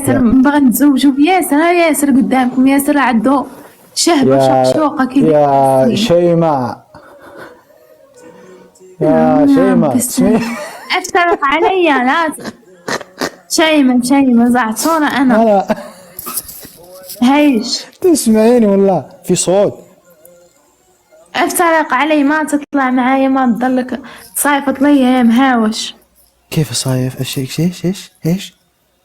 ياسر نبغي نتزوجوا بياسر، ها ياسر قدامكم، ياسر عندو شهبة وشقشوقة كذا. يا شيماء يا شيماء افترق عليا لا شيماء زعتورة انا هيش تسمعيني ولا في صوت؟ افترق علي، ما تطلع معايا، ما تضلك تصايفط لي يا مهاوش. كيف صايف؟ ايش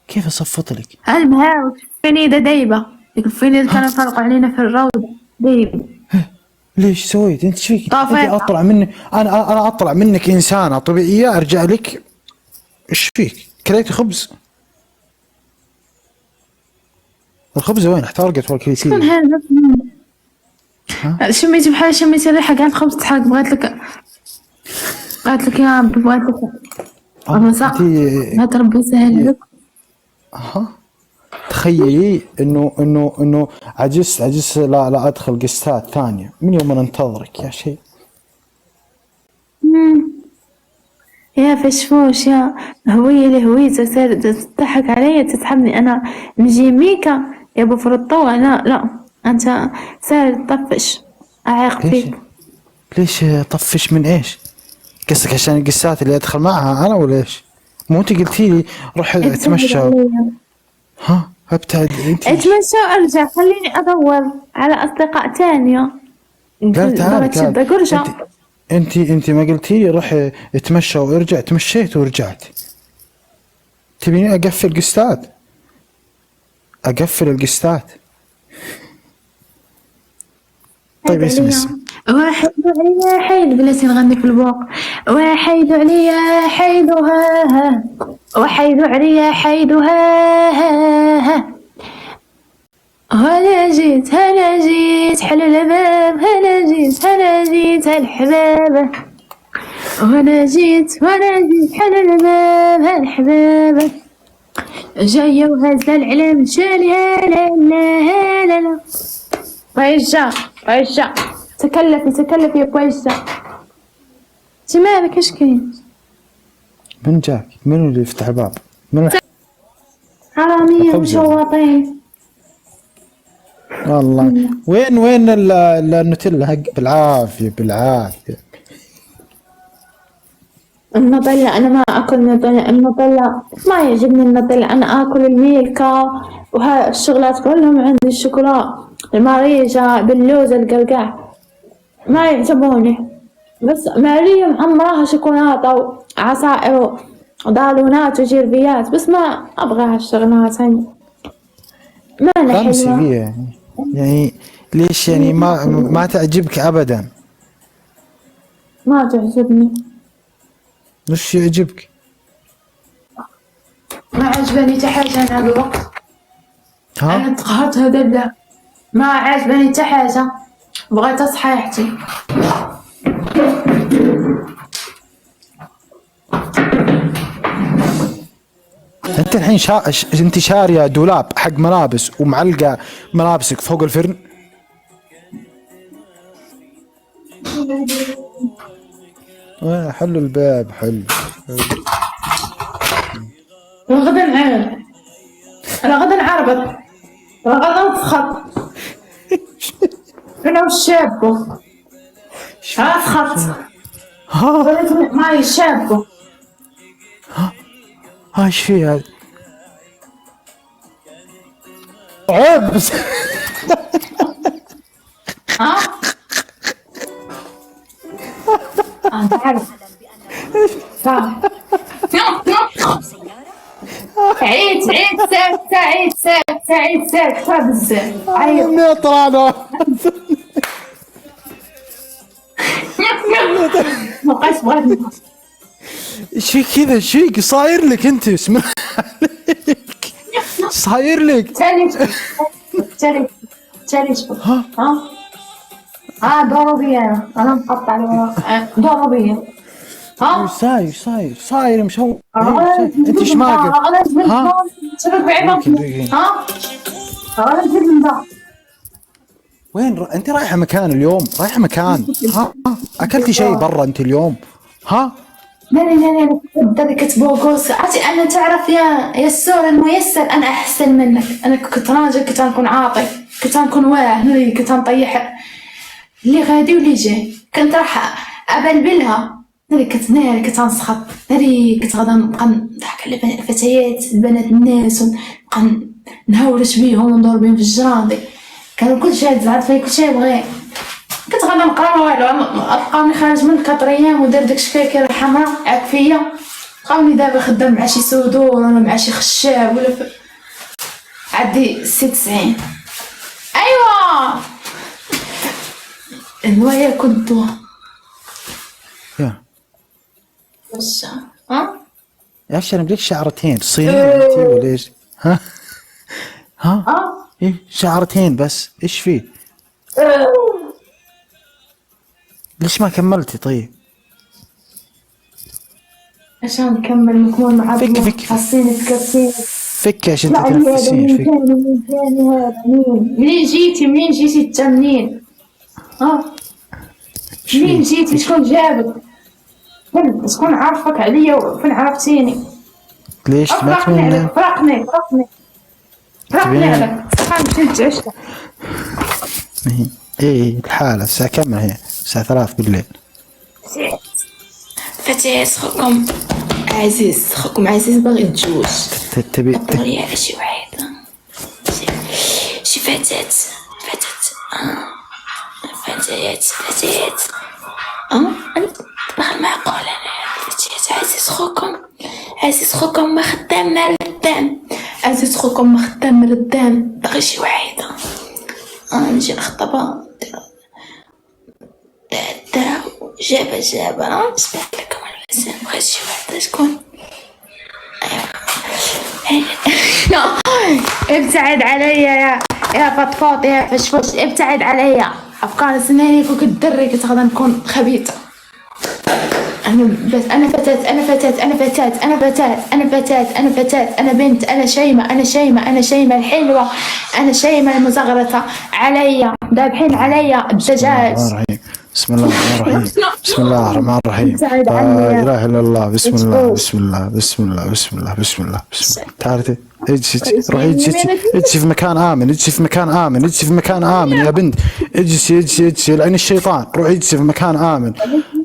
كيف اصفط لك؟ المهاوش فينيدة دايبة، الفينيدة كانوا يفرقوا علينا في الروضة دايبة. ليش سويت؟ انت فيك؟ انت اطلع مني، انا اطلع منك انسانة طبيعية ارجع لك. ايش فيك؟ كليتي خبز؟ الخبز وين؟ احترقت ولا كليتيه؟ شكون هذا؟ شميتي بحال شميتي ريحة كاع الخبز تحرق. بغيت لك يا ربي، بغيت لك رزق هاد ربي يسهل لك. تخيلي انه عجزت لا ادخل قستات ثانية من يوم انا انتظرك يا شيء. يا فشفوش يا هوية لهويتك تضحك علي، تسحبني انا من جيميكا يا ابو فرطو. لا انت سهل تطفش، اعيق فيك. ليش طفش من ايش؟ قصدك عشان القسات اللي ادخل معها انا ولا ايش؟ مو انت قلتي لي روح اتمشى؟ ابتعد انت. اتمشى وارجع، خليني ادور على اصدقاء تانية. لا تعال انت ما قلتي لي روح اتمشى وارجع؟ تمشيت ورجعت. تبيني اقفل قستات؟ اقفل القستات. طيب اسمع واحد عليا حيد، بلاتي نغني في البوق. واحد عليا حيدها وحيد عليا حيدها. هلا جيت حل الباب، هلا جيت الحباب. وانا جيت حل الباب هالحباب. جاية وهزة العلم شالها لا قيشة تكلفي يا قيشة. انت مالك ايش كاين؟ من جاك؟ منو اللي يفتح الباب؟ حرامية وشواطين والله. وين النوتيلا حق؟ بالعافية النوتيلا انا ما اكل النوتيلا ما يعجبني النوتيلا. انا اكل الميلكا وها الشغلات كلهم عندي. الشوكولا الماريجا باللوز القلقع ما يعجبوني، بس ماريا معمراها شوكولاتة وعصائر وضالونات وجيربيات، بس ما ابغى هالشغلات هني. ما انا حلوة يعني ليش يعني ما تعجبك ابدا؟ ما تعجبني. وش يعجبك؟ ما عجبني تحاجة انا الوقت. انا تقهرت هذا لا، ما عجبني تحاجة، بغيت صحيحتي. انت الحين انت شاريه دولاب حق ملابس ومعلقه ملابسك فوق الفرن. حلوا الباب حلو. غدا نعربط غدا نفخط انا والشابو فخط معي الشابو. ايش في هذا؟ عبس تعرف عيد ساك بزاف. عيط طلعنا ما بقاش بغيت. ايش فيك كذا؟ ايش فيك صاير لك انت؟ اسمع صاير لك؟ تالي ضربية انا مقطع ضربية. صاير مشوق. انت ايش ماقف؟ وين انت رايحه مكان اليوم؟ رايحه مكان؟ اكلتي شيء برا انت اليوم؟ لا بدك كتبوغوس. عرفتي انا تعرف يا السور الميسر انا احسن منك. انا كنت راجل كنت نكون عاطي كنت نكون واعي كنت نطيح اللي غادي واللي جاي كنت راح ابلبلها. ناري كنت نسخط ناري كنت غادا نبقى نضحك على الفتيات بنات الناس ونبقى نهورش بيهم وندور بيهم في الجراندي. كانوا كلشي يتزعد فيا كلشي يبغي. كنت غادا نقرا والو لقاوني خارج من 4 ايام ودار داك الشكاكير الحمراء عاك فيا. لقاوني دابا خدام مع شي سودور ولا مع شي خشاب ولا عندي 96. ايوا النوايا كنت يا واش يا اخي انا بديك شعرتين صينية انتي ولا ايش؟ ها ايه شعرتين بس ايش فيه؟ ليش ما كملتي طيب؟ عشان نكمل نكون مع فك حاسين تكفين. فك عشان تتنفسين فك. منين جيتي انت منين؟ منين جيتي شكون جابك؟ شكون عارفك عليا وفين عرفتيني؟ ليش ما تمنى؟ فرقني عليك خمسة عشرة. ايه الحالة الساعة كم هي؟ الساعة 3 بالليل. فتاة خوكم عزيز باغي يتزوج. تبي دوري على شي وحيدة شي فتاة باغي معقول انا فتاة عزيز خوكم ما خدام مع الدم. عزيز خوكم ما خدام مع الدم باغي شي وحيدة نجي نخطبها جابة سمعت لكم الوزن بغيت شي وحدة شكون؟ ابتعد عليا يا فطفوط يا فشفوش ابتعد عليا. افكار سناني كون كدري كتغدا نكون خبيثة. انا فتاة انا بنت انا شيمة الحلوة انا شيمة المزغرطة عليا ذابحين عليا الدجاج. بسم الله الرحمن الرحيم لا اله الا الله بسم الله تعالي روحي اجلسي في مكان امن يا بنت اجلسي لعين الشيطان روحي اجلسي في مكان امن.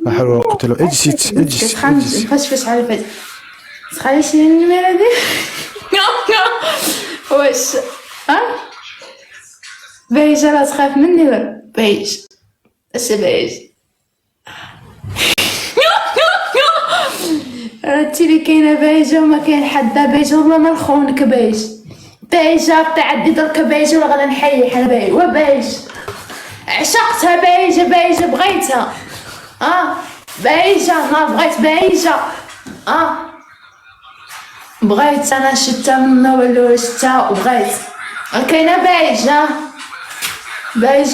لا حول ولا قوة الا بالله اجلسي فشفش على الفجر خليش النمرة دي واش بيج راه تخاف مني ولا بيج اش بيج راتي لي كاينه بيجه وما كاين حدا بيجه والله ما نخونك بيجه تعدي درك بيجه ولا غادا نحيح على بيج وبيج عشقتها بيجه بغيتها بيجه ما بغيت بيجه بغيت انا شتا منها ولا شتا وبغيت كاينه بيجه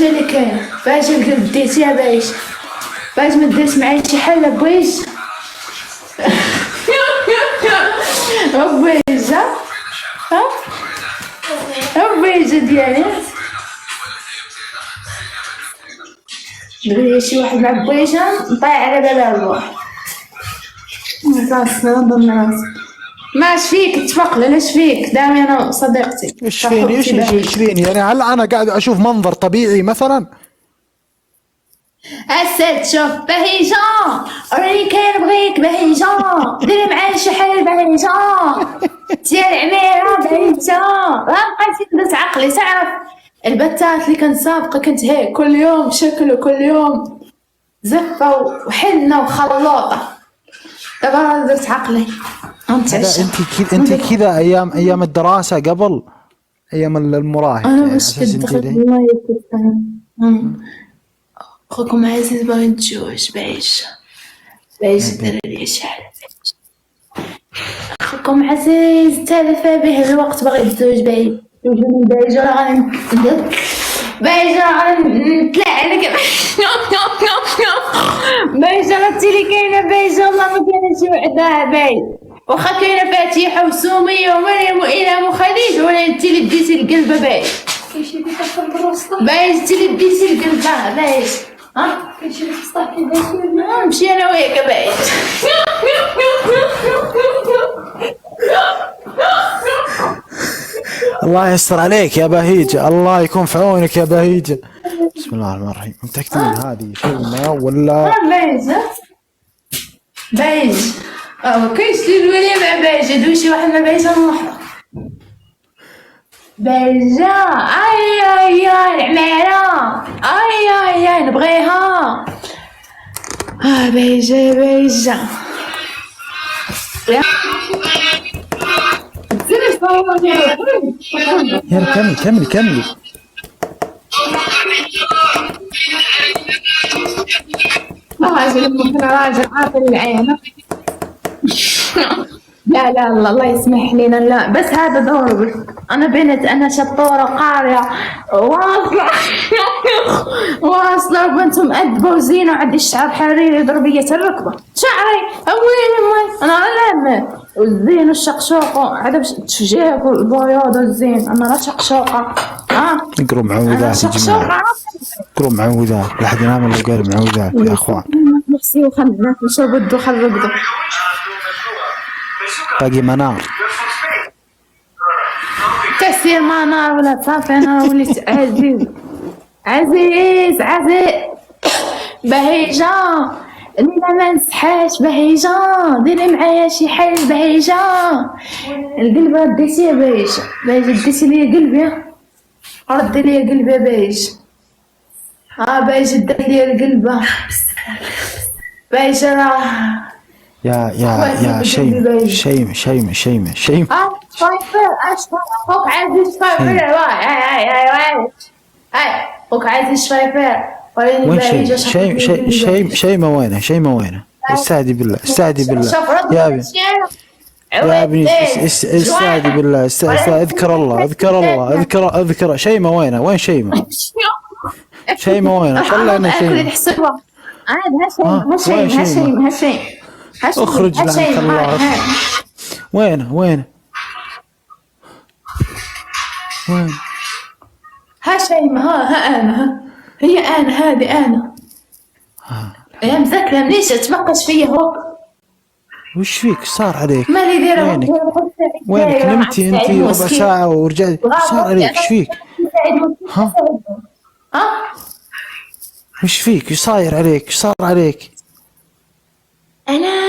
اللي كاينه بيجه اللي ديتيها بيج ما ديت معايا شي حله بويج بيجه ديالي بغي شي واحد مع بويجه نطيح على باب الروح خلاص نضم راسي ما فيك تفقل اش فيك دامي انا صديقتي ايش فيني يعني هل انا قاعد اشوف منظر طبيعي مثلا؟ اسد شوف بهيجة راني كنبغيك بهيجة ديري معايا شي حاجة بهيجة ديال عميرة بهيجة بقيتي ندوز عقلي تعرف البتات اللي كنت سابقة كنت هيك كل يوم شكل وكل يوم زفة وحنة وخلوطة دابا درت عقلي انت كذا ايام الدراسة قبل ايام المراهقة انا مش كدخلت والله يتفهم خوكم عزيز باغي نتزوج بايش دار لي شحال خوكم عزيز تالف به الوقت باغي يتزوج بايش بايجة راه غادي نطلع عليك بايجة راتي لي كاينه بايجة والله ما كاينه شي وحده بايج واخا كاينه فاتحه وسوميه ومريم والهام وخديج ولا انت اللي ديتي القلبه بايج انت اللي ديتي القلبه بايج نمشي انا وياك بعيد. الله يستر عليك يا بهيجة، الله يكون في عونك يا بهيجة. بسم الله الرحمن الرحيم. متأكدين هذه شيمة ولا بايج؟ كاينش الولي مع بايجة، دوي شي واحد مع بايجة نروحو. بايجة اي العمارة، اي نبغيها. بايجة يلا كملي. راجل عاطل العين. لا الله يسمح لنا. لا بس هذا دور. انا بنت، انا شطوره قاريه واصله وبنت مؤدبه وزينه وعندي الشعر حريري ضربيه الركبه. شعري وين انا علامه والزين والشقشوقه هذا تشجيك والبياض والزين. انا لا شقشوقه. اقروا معوذات يا جماعه، اقروا معوذات. لا احد ينام الا قال معوذات يا اخوان. نفسي وخلنا نشرب بده خربده باقي منار. كسير منار ولا صافي. انا وليت عزيز بهيجة. لينا ما نسحاش بهيجة، ديري معايا شي حل بهيجة. القلبة ديتي يا بهيجة ديتي ليا قلبي، ردي ليا قلبي يا بهيجة. بهيجة دات ليا القلبة. بهيجة راه يا شيمة شايفر اخوك عزيز شايفر. اخوك عزيز شايفر. وين شيمة وينه؟ استهدي بالله يا ابني استهدي بالله. اذكر الله. شيمة وينه؟ وين شيمة وينه؟ طلعنا شيمة. هشيم اخرج لعنك الله. وين هشيم. انا هي هذه انا. يا مذاكره منيش تبقش فيا هو. وش فيك؟ صار عليك؟ مالي دايره وينك نمتي انت ربع ساعه ورجعتي؟ صار عليك؟ ايش فيك؟ وش فيك؟ صاير عليك؟ صار عليك؟ انا